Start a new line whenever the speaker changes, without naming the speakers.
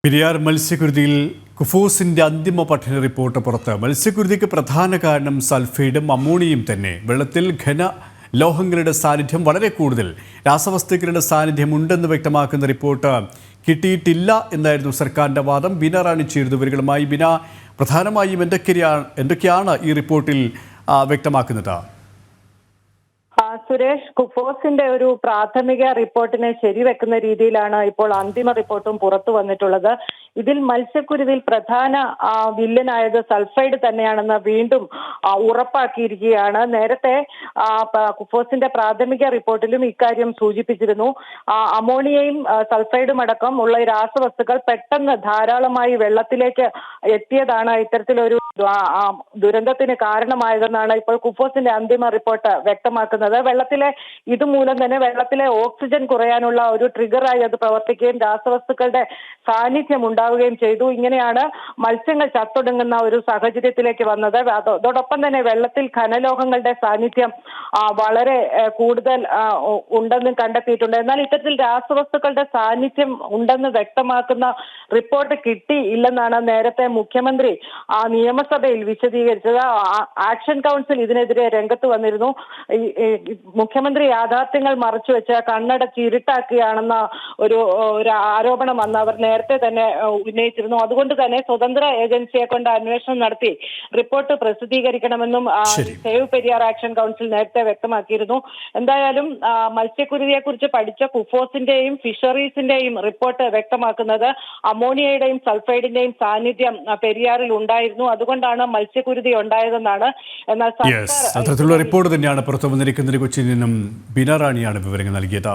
പെരിയാർ മത്സ്യക്കുരുതിയിൽ കുഫോസിന്റെ അന്തിമ പഠന റിപ്പോർട്ട് പുറത്ത്. മത്സ്യക്കുരുതിക്ക് പ്രധാന കാരണം സൾഫൈഡും അമോണിയയും തന്നെ. വെള്ളത്തിൽ ഘന ലോഹങ്ങളുടെ സാന്നിധ്യം വളരെ കൂടുതൽ, രാസവസ്തുക്കളുടെ സാന്നിധ്യം ഉണ്ടെന്ന് വ്യക്തമാക്കുന്ന റിപ്പോർട്ട് കിട്ടിയിട്ടില്ല എന്നായിരുന്നു സർക്കാരിന്റെ വാദം. ബിന റാണി ചേർന്നു വിവരങ്ങളുമായി. ബിന, പ്രധാനമായും എന്തൊക്കെയാണ് ഈ റിപ്പോർട്ടിൽ വ്യക്തമാക്കുന്നത്?
സുരേഷ്, കുഫോസിന്റെ ഒരു പ്രാഥമിക റിപ്പോർട്ടിനെ ശരിവെക്കുന്ന രീതിയിലാണ് ഇപ്പോൾ അന്തിമ റിപ്പോർട്ടും പുറത്തു വന്നിട്ടുള്ളത്. ഇതിൽ മത്സ്യക്കുരുതിയിൽ പ്രധാന വില്ലനായത് സൾഫൈഡ് തന്നെയാണെന്ന് വീണ്ടും ഉറപ്പാക്കിയിരിക്കുകയാണ്. നേരത്തെ കുഫോസിന്റെ പ്രാഥമിക റിപ്പോർട്ടിലും ഇക്കാര്യം സൂചിപ്പിച്ചിരുന്നു. അമോണിയയും സൾഫൈഡും അടക്കം ഉള്ള രാസവസ്തുക്കൾ പെട്ടെന്ന് ധാരാളമായി വെള്ളത്തിലേക്ക് എത്തിയതാണ് ഇത്തരത്തിലൊരു ദുരന്തത്തിന് കാരണമായതെന്നാണ് ഇപ്പോൾ കുഫോസിന്റെ അന്തിമ റിപ്പോർട്ട് വ്യക്തമാക്കുന്നത്. ഇതുമൂലം തന്നെ വെള്ളത്തിലെ ഓക്സിജൻ കുറയാനുള്ള ഒരു ട്രിഗറായി അത് പ്രവർത്തിക്കുകയും രാസവസ്തുക്കളുടെ സാന്നിധ്യം ഉണ്ടാവുകയും ചെയ്തു. ഇങ്ങനെയാണ് മത്സ്യങ്ങൾ ചത്തൊടുങ്ങുന്ന ഒരു സാഹചര്യത്തിലേക്ക് വന്നത്. അതോടൊപ്പം തന്നെ വെള്ളത്തിൽ ഖനലോഹങ്ങളുടെ സാന്നിധ്യം വളരെ കൂടുതൽ ഉണ്ടെന്ന് കണ്ടെത്തിയിട്ടുണ്ട്. എന്നാൽ ഇത്തരത്തിൽ രാസവസ്തുക്കളുടെ സാന്നിധ്യം ഉണ്ടെന്ന് വ്യക്തമാക്കുന്ന റിപ്പോർട്ട് കിട്ടിയില്ലെന്നാണ് നേരത്തെ മുഖ്യമന്ത്രി നിയമസഭയിൽ വിശദീകരിച്ചത്. ആക്ഷൻ കൗൺസിൽ ഇതിനെതിരെ രംഗത്ത് വന്നിരുന്നു. മുഖ്യമന്ത്രി യാഥാർത്ഥ്യങ്ങൾ മറച്ചുവെച്ച് കണ്ണടച്ച് ഇരുട്ടാക്കുകയാണെന്ന ഒരു ആരോപണം വന്ന് അവർ നേരത്തെ തന്നെ ഉന്നയിച്ചിരുന്നു. അതുകൊണ്ട് തന്നെ സ്വതന്ത്ര ഏജൻസിയെ കൊണ്ട് അന്വേഷണം നടത്തി റിപ്പോർട്ട് പ്രസിദ്ധീകരിക്കണമെന്നും സേവ് പെരിയാർ ആക്ഷൻ കൗൺസിൽ നേരത്തെ വ്യക്തമാക്കിയിരുന്നു. എന്തായാലും മത്സ്യക്കുരുതിയെ കുറിച്ച് പഠിച്ച കുഫോസിന്റെയും ഫിഷറീസിന്റെയും റിപ്പോർട്ട് വ്യക്തമാക്കുന്നത് അമോണിയയുടെയും സൾഫൈഡിന്റെയും സാന്നിധ്യം പെരിയാറിൽ ഉണ്ടായിരുന്നു. അതുകൊണ്ടാണ് മത്സ്യക്കുരുതി ഉണ്ടായതെന്നാണ്.
എന്നാൽ അത്തരത്തിലുള്ള റിപ്പോർട്ട് തന്നെയാണ് പുറത്തു വന്നിരിക്കുന്നത്. കൊച്ചിയിൽ നിന്നും ബിന റാണിയാണ് വിവരങ്ങൾ നൽകിയത്.